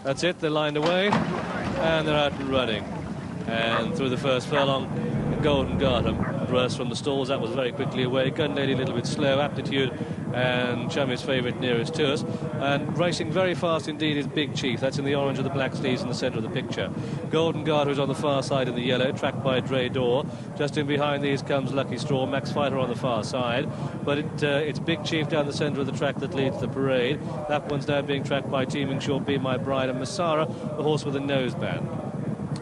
That's it, they're lined away, and they're out and running. And through the first furlong, Golden Garter burst from the stalls. That was very quickly away. Gun Lady a little bit slow. Aptitude and Chummy's favourite nearest to us. And racing very fast indeed is Big Chief. That's in the orange of the black sleeves in the centre of the picture. Golden Garter is on the far side in the yellow, tracked by Cadeaux. Just in behind these comes Lucky Straw, Max Fighter on the far side. But it's Big Chief down the centre of the track that leads the parade. That one's now being tracked by Teeming Shore, Be My Bride, and Masara, the horse with a noseband.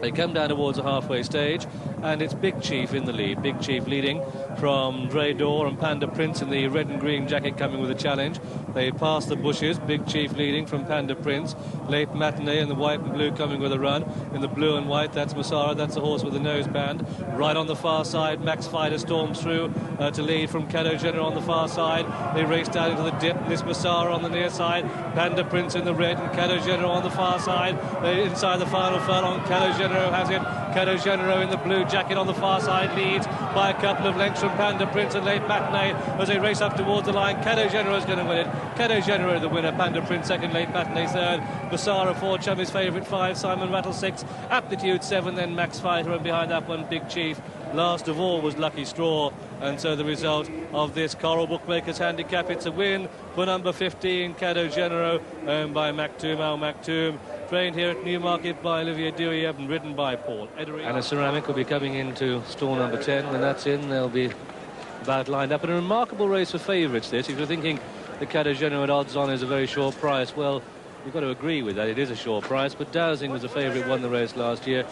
They come down towards the halfway stage, and it's Big Chief in the lead. Big Chief leading from Cadeaux and Panda Prince in the red and green jacket coming with a challenge. They pass the bushes. Big Chief leading from Panda Prince. Late Matinee in the white and blue coming with a run. In the blue and white, that's Masara. That's the horse with the noseband. Right on the far side, Max Fighter storms through to lead from Cadeaux Genereux on the far side. They race down into the dip. This Masara on the near side. Panda Prince in the red and Cadeaux Genereux on the far side. They're inside the final furlong. Cadeaux Genereux has it. Cadeaux Genereux in the blue jacket on the far side leads by a couple of lengths from Panda Prince and Late Matinee as they race up towards the line. Cadeaux Genereux is going to win it. Cadeaux Genereux the winner. Panda Prince second. Late Matinee third. Masara 4. Chummy's favourite 5. Simon Rattle 6. Aptitude 7. Then Max Fighter, and behind that one Big Chief. Last of all was Lucky Straw. And so the result of this Coral Bookmakers handicap, it's a win for number 15 Cadeaux Genereux, owned by Maktoum Al Maktoum. Trained here at Newmarket by Olivier Dewey and ridden by Paul Edery. And a Ceramic will be coming into stall number 10. When that's in, they'll be about lined up. And a remarkable race for favourites, this. If you're thinking the Cadeaux Genereux at odds on is a very short price, well, you've got to agree with that. It is a short price, but Dowsing was a favourite, won the race last year.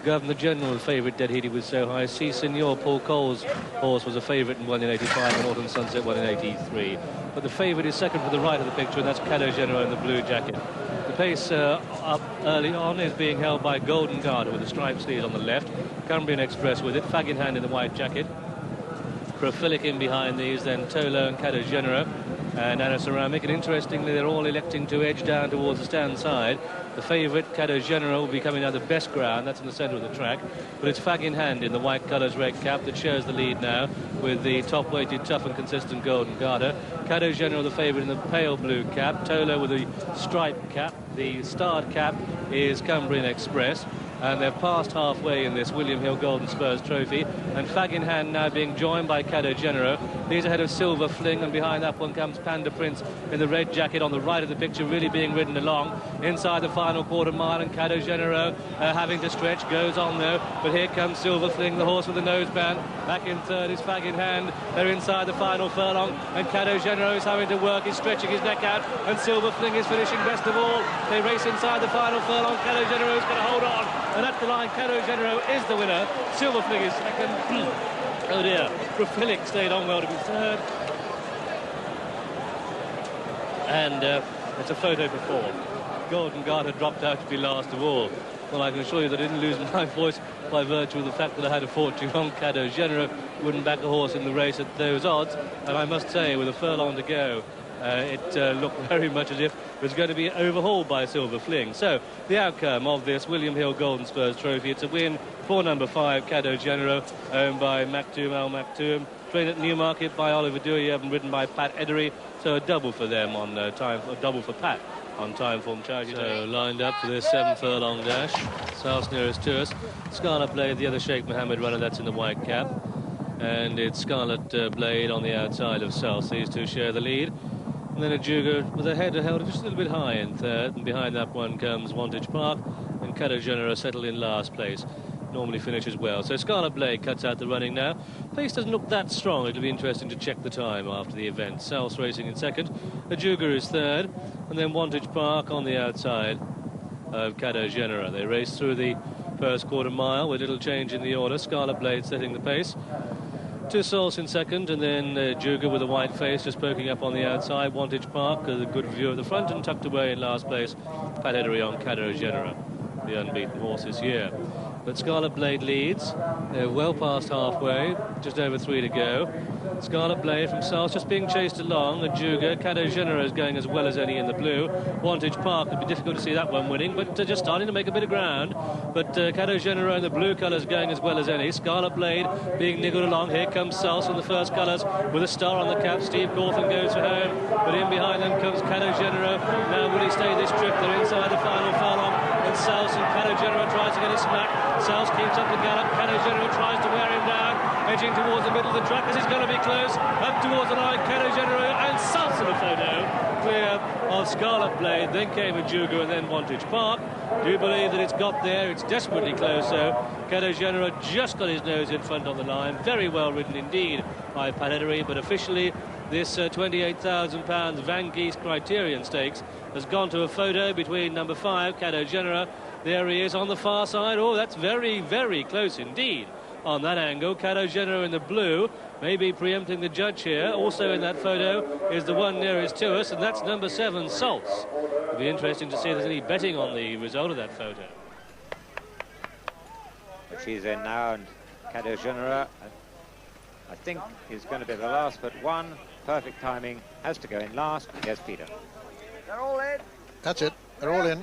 Governor General, the favourite, Dead Heaty was so high. C. Signor, Paul Cole's horse, was a favourite and won in 85, and Autumn Sunset won in 83. But the favourite is second to the right of the picture, and that's Cadeaux Genereux in the blue jacket. The pace up early on is being held by Golden Garter with the striped sleeves on the left. Cumbrian Express with it, Fag in hand in the white jacket. Prophilic in behind these, then Tolo and Cadeaux Genereux and Anna Ceramic. And interestingly, they're all electing to edge down towards the stand side. The favourite, Cadeaux Genereux, will be coming down the best ground. That's in the centre of the track. But it's Fag in hand in the white colours red cap that shows the lead now with the top-weighted, tough and consistent Golden Garter. Cadeaux Genereux, the favourite, in the pale blue cap. Tolo with the striped cap. The starred cap is Cumbrian Express. And they're past halfway in this William Hill Golden Spurs Trophy. And Fag in hand now being joined by Cadeaux Genereux. These ahead of Silver Fling, and behind that one comes Panda Prince in the red jacket on the right of the picture, really being ridden along inside the final quarter mile. And Cadeaux Genereux having to stretch, goes on though. But here comes Silver Fling, the horse with the noseband. Back in third is Fag in hand. They're inside the final furlong, and Cadeaux Genereux is having to work. He's stretching his neck out, and Silver Fling is finishing best of all. They race inside the final furlong. Cadeaux Genereux is going to hold on. And at the line, Cadeaux Genereux is the winner. Silver Fling is second. Oh dear. Prophilic stayed on well to be third. And it's a photo before. Golden Garter dropped out to be last of all. Well, I can assure you that I didn't lose my voice by virtue of the fact that I had a fortune on Cadeaux Genereux. Wouldn't back a horse in the race at those odds. And I must say, with a furlong to go, it looked very much as if it was going to be overhauled by Silver Fling. So the outcome of this William Hill Golden Spurs Trophy, it's a win for number 5 Cadeaux Genereux, owned by Maktoum Al Maktoum, trained at Newmarket by Oliver Dewey and ridden by Pat Edery. So a double for them on time, a double for Pat on time form charge. So lined up for this 7 furlong dash. South nearest to us. Scarlet Blade, the other Sheikh Mohammed runner, that's in the white cap. And it's Scarlet Blade on the outside of South. These two share the lead. And then a Juga with a head held just a little bit high in third. And behind that one comes Wantage Park. And Cadeaux Genereux settled in last place. Normally finishes well. So Scarlet Blade cuts out the running now. Pace doesn't look that strong. It'll be interesting to check the time after the event. South racing in second. A Juga is third. And then Wantage Park on the outside of Cadeaux Genereux. They race through the first quarter mile with little change in the order. Scarlet Blade setting the pace. Two Souls in second, and then Juga with a white face just poking up on the outside. Wantage Park, a good view of the front, and tucked away in last place, Pat Edery on Cadeaux Genereux, the unbeaten horse this year. But Scarlet Blade leads. They're well past halfway, just over 3 to go. Scarlet Blade from South just being chased along, and Juga. Cadeaux Genereux is going as well as any in the blue. Wantage Park, would be difficult to see that one winning, but just starting to make a bit of ground. But Cadeaux Genereux in the blue colours going as well as any. Scarlet Blade being niggled along. Here comes South in the first colours with a star on the cap. Steve Cawthon goes for home, but in behind them comes Cadeaux Genereux. Now will he stay this trip? They're inside the final furlong. themselves, keeps up the gallop. Cadeaux Genereux tries to wear him down, edging towards the middle of the track. This is going to be close. Up towards the line, Cadeaux Genereux and Salsa photo. Clear of Scarlet Blade, then came a Jugo and then Wantage Park. Do you believe that it's got there? It's desperately close, so Cadeaux Genereux just got his nose in front on the line. Very well ridden indeed by Pat Edery, but officially this £28,000 Van Geese Criterion Stakes has gone to a photo between number 5, Cadeaux Genereux. There he is on the far side. Oh, that's very, very close indeed on that angle. Cadeaux Genereux in the blue, maybe preempting the judge here. Also in that photo is the one nearest to us, and that's number 7, Salts. It'll be interesting to see if there's any betting on the result of that photo. She's in now, and Cadeaux Genereux, I think, is going to be the last, but one. Perfect timing, has to go in last. Yes, Peter. They're all in. That's it. They're all in.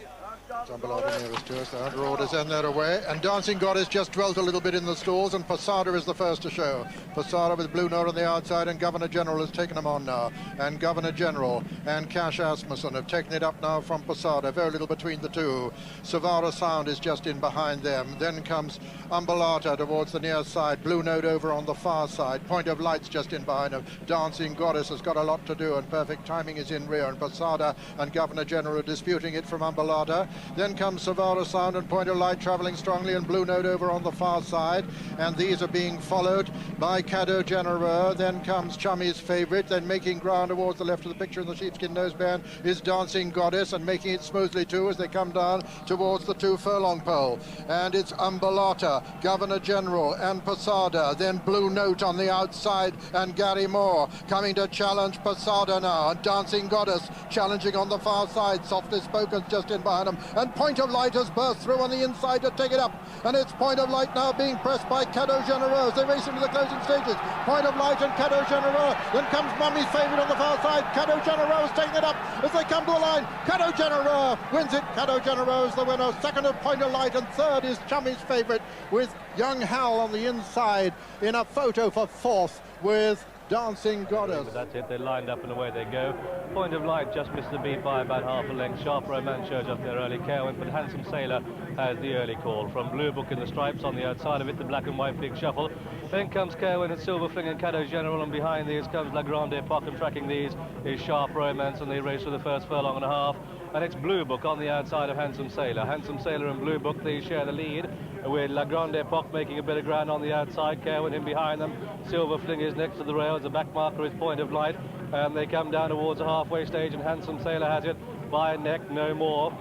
Zambalata nearest to us. The 100 orders and they're away. And Dancing Goddess just dwelt a little bit in the stalls, and Posada is the first to show. Posada with Blue Note on the outside, and Governor General has taken them on now. And Governor General and Cash Asmussen have taken it up now from Posada. Very little between the two. Savara Sound is just in behind them. Then comes Umbalata towards the near side. Blue Note over on the far side. Point of Light's just in behind them. Dancing Goddess has got a lot to do, and Perfect Timing is in rear. And Posada and Governor General are disputing it from Umbalata. Then comes Savara Sound and Point of Light travelling strongly, and Blue Note over on the far side, and these are being followed by Cadeaux Genereux. Then comes Chummy's Favourite, then making ground towards the left of the picture in the sheepskin noseband is Dancing Goddess, and making it smoothly too as they come down towards the 2 furlong pole. And it's Umbalata, Governor General and Posada, then Blue Note on the outside, and Gary Moore coming to challenge Posada now, and Dancing Goddess challenging on the far side. Softly Spoken just in behind them, and Point of Light has burst through on the inside to take it up, and it's Point of Light now being pressed by Cadeaux Genereux. They race into the closing stages. Point of Light and Cadeaux Genereux. Then comes Mummy's Favourite on the far side. Cadeaux Genereux is taking it up as they come to the line. Cadeaux Genereux wins it. Cadeaux Genereux is the winner. Second is Point of Light, and third is Chummy's Favourite, with Young Hal on the inside in a photo for 4th with Dancing Goddess. That's it, they're lined up and away they go. Point of Light just missed the beat by about half a length. Sharp Romance shows up there early. Kerwin, but Handsome Sailor has the early call. From Blue Book in the stripes on the outside of it, the black and white Big Shuffle. Then comes Kerwin and Silver Fling and Cadeaux General, and behind these comes La Grande Epoque, and tracking these is Sharp Romance, and they race for the first furlong and a half. And it's Blue Book on the outside of Handsome Sailor. Handsome Sailor and Blue Book, they share the lead, with La Grande Epoque making a bit of ground on the outside. Kerwin in behind them. Silver Fling is next to the rails. The back marker is Point of Light. And they come down towards the halfway stage, and Handsome Sailor has it by a neck, no more.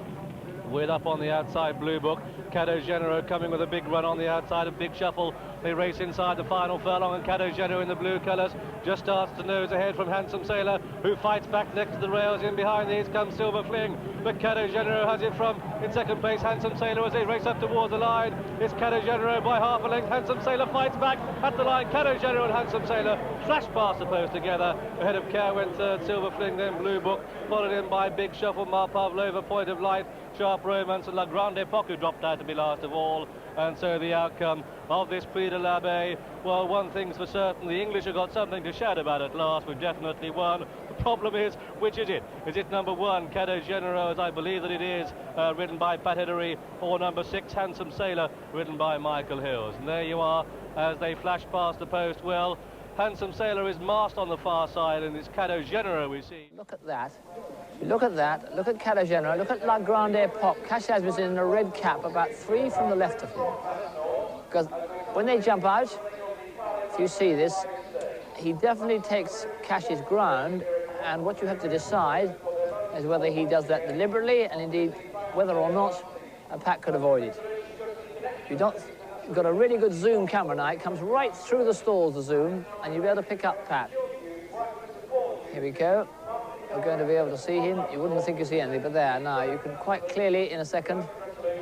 With up on the outside Blue Book. Cadeaux Genereux coming with a big run on the outside of Big Shuffle. They race inside the final furlong, and Cadeaux Genereux in the blue colours just starts to nose ahead from Handsome Sailor, who fights back next to the rails. In behind these comes Silver Fling, but Cadeaux Genereux has it from, in second place, Handsome Sailor as they race up towards the line. It's Cadeaux Genereux by half a length. Handsome Sailor fights back at the line. Cadeaux Genereux and Handsome Sailor flash past the post together. Ahead of Kerwin, third, Silver Fling, then Blue Book, followed in by Big Shuffle, Mar Pavlova, Point of Light, Sharp Romance, and La Grande Epoque, who dropped out to be last of all. And so the outcome of this Prix de l'Abbé, well, one thing's for certain, the English have got something to shout about at last. We've definitely won. The problem is, which is it? Is it number 1, Cadeaux Genereux, as I believe that it is, ridden by Pat Edery, or number 6, Handsome Sailor, ridden by Michael Hills? And there you are, as they flash past the post. Well, Handsome Sailor is masked on the far side, and it's Cadeaux Genereux we see. Look at that. Look at that. Look at Cadeaux Genereux. Look at La Grande Epoque. Cash Asmussen in a red cap, about 3 from the left of him. Because when they jump out, if you see this, he definitely takes Cash's ground, and what you have to decide is whether he does that deliberately, and indeed whether or not a Pat could avoid it. You don't. You've got a really good zoom camera now. It comes right through the stalls, the zoom, and you'll be able to pick up Pat. Here we go. You're going to be able to see him. You wouldn't think you see anything, but there, now, you can quite clearly, in a second,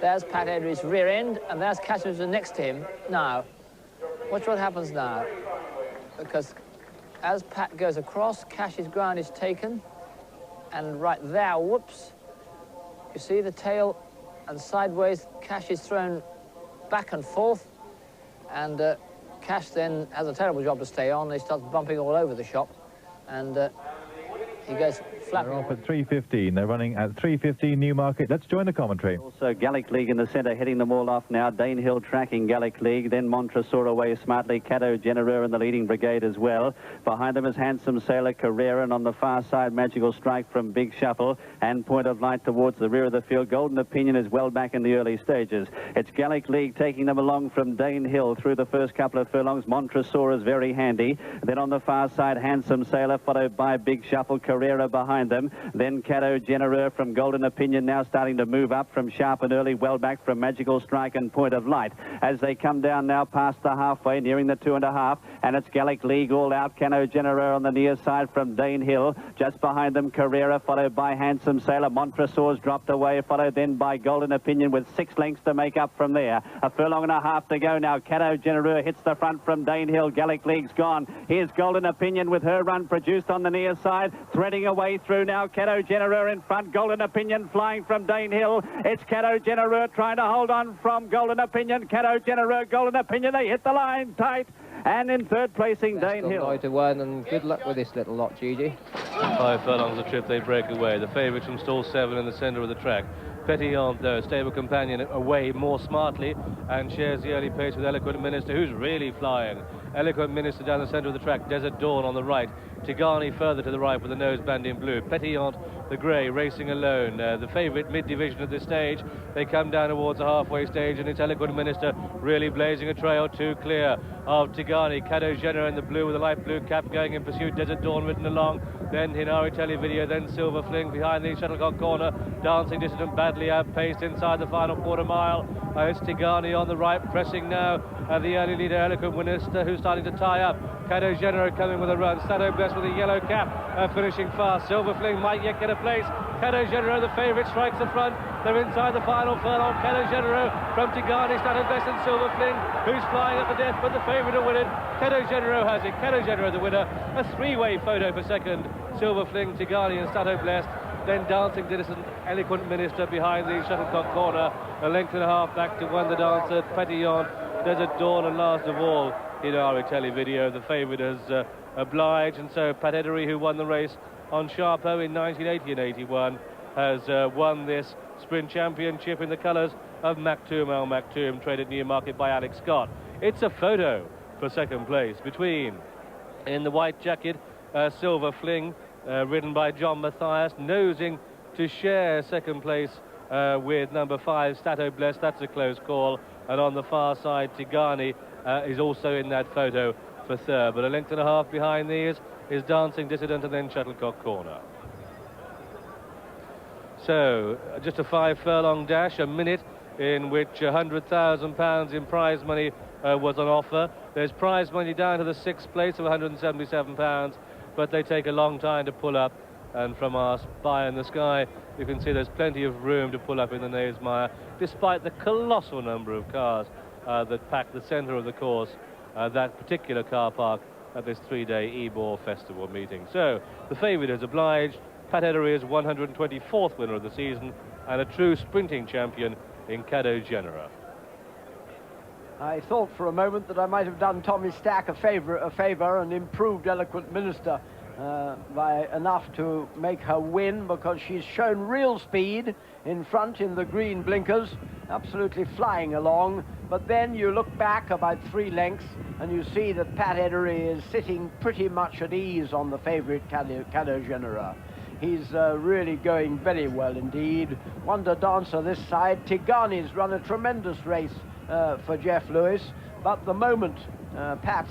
there's Pat Edery's rear end, and there's Cash Asmussen next to him. Now, watch what happens now. Because as Pat goes across, Cash's ground is taken, and right there, whoops, you see the tail, and sideways, Cash is thrown back and forth, and Cash then has a terrible job to stay on. He starts bumping all over the shop, and he goes flapping. They're off at 3:15. They're running at 3:15 Newmarket. Let's join the commentary. Also Gallic League in the centre, heading them all off now. Danehill tracking Gallic League, then Montresor away smartly. Cadeaux, Genereux in the leading brigade as well. Behind them is Handsome Sailor, Carrera, and on the far side, Magical Strike from Big Shuffle, and Point of Light towards the rear of the field. Golden Opinion is well back in the early stages. It's Gallic League taking them along from Danehill through the first couple of furlongs. Montresor is very handy. Then on the far side, Handsome Sailor, followed by Big Shuffle, Carrera behind them. Then Cadeaux, Genereux from Golden Opinion now starting to move up from Sharp and Early, well back from Magical Strike and Point of Light. As they come down now past the halfway, nearing the 2.5, and it's Gallic League all out. Cadeaux, Genereux on the near side from Danehill. Just behind them, Carrera, followed by Handsome Sailor. Montresor's dropped away, followed then by Golden Opinion with 6 lengths to make up from there. A furlong and a half to go now. Cadeaux, Genereux hits the front from Danehill. Gallic League's gone. Here's Golden Opinion with her run produced on the near side, threading away through now. Cadeaux, Genereux in front. Golden Opinion flying from Danehill. It's Cadeaux, Genereux trying to hold on from Golden Opinion. Cadeaux, Genereux, Golden Opinion. They hit the line tight. And in third placing, Danehill. To 1, and good luck with this little lot, Gigi. 5 furlongs a trip, they break away. The favourites from stall 7 in the centre of the track. Petillon, though, stable companion, away more smartly and shares the early pace with Eloquent Minister, who's really flying. Eloquent Minister down the centre of the track. Desert Dawn on the right. Tigani further to the right with the nose band in blue. Petillon, the grey, racing alone. The favourite mid-division at this stage. They come down towards the halfway stage, and it's Eloquent Minister really blazing a trail too clear of Tigani. Cadeaux, Genereux in the blue with a light blue cap going in pursuit. Desert Dawn ridden along. Then Hinari Televideo, then Silver Fling behind the Shuttlecock corner. Dancing Dissident badly outpaced inside the final quarter mile. It's Tigani on the right, pressing now the early leader, Eloquent Minister, who's starting to tie up. Cadeaux, Genereux coming with a run. Stadeau Bless with a yellow cap, finishing fast. Silver Fling might yet get a place. Cadeaux, Genereux, the favourite, strikes the front. They're inside the final furlong. Cadeaux, Genereux from Tigani, Stadeau Bless and Silver Fling, who's flying at the death, but the favourite to win it. Cadeaux, Genereux has it. Cadeaux, Genereux the winner. A 3-way photo for second. Silver Fling, Tigani and Stadeau Blessed. Then Dancing Citizen, Eloquent Minister behind the Shuttlecock corner. A length and a half back to Wonder Dancer, Petillon, Desert Dawn, and last of all, Hinari Televideo. The favourite has obliged, and so Pat Edery, who won the race on Sharpo in 1980 and 81, has won this sprint championship in the colours of Maktoum Al Maktoum, traded Newmarket by Alex Scott. It's a photo for second place between, in the white jacket, Silver Fling, ridden by John Mathias, nosing to share second place with number 5, Stadeau Bless. That's a close call. And on the far side, Tigani is also in that photo for third. But a length and a half behind these is Dancing Dissident and then Shuttlecock corner. So, just a 5 furlong dash, a minute in which £100,000 in prize money was on offer. There's prize money down to the 6th place of £177, but they take a long time to pull up. And from our spy in the sky, you can see there's plenty of room to pull up in the Knavesmire, despite the colossal number of cars that pack the centre of the course, that particular car park at this 3-day Ebor Festival meeting. So, the favourite is obliged. Pat Edery is 124th winner of the season and a true sprinting champion in Cadeaux, Genereux. I thought for a moment that I might have done Tommy Stack a favour and improved Eloquent Minister by enough to make her win, because she's shown real speed in front in the green blinkers, absolutely flying along. But then you look back about 3 lengths and you see that Pat Edery is sitting pretty much at ease on the favourite Cadeaux Genereux. He's really going very well indeed. Wonder Dancer this side. Tigani's run a tremendous race for Jeff Lewis, but the moment Pat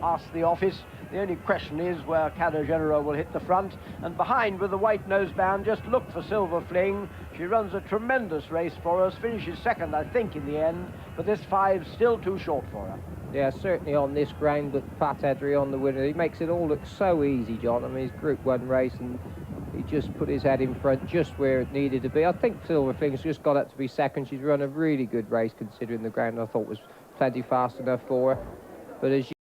asked the office, the only question is where Cadeaux Genereux will hit the front. And behind with the white noseband, just look for Silver Fling. She runs a tremendous race for us, finishes second, I think, in the end, but this 5's still too short for her. Yeah, certainly on this ground, but Pat Edery on the winner. He makes it all look so easy, John. I mean, his Group 1 race, and he just put his head in front just where it needed to be. I think Silver Fling's just got up to be second. She's run a really good race considering the ground I thought was plenty fast enough for her. But as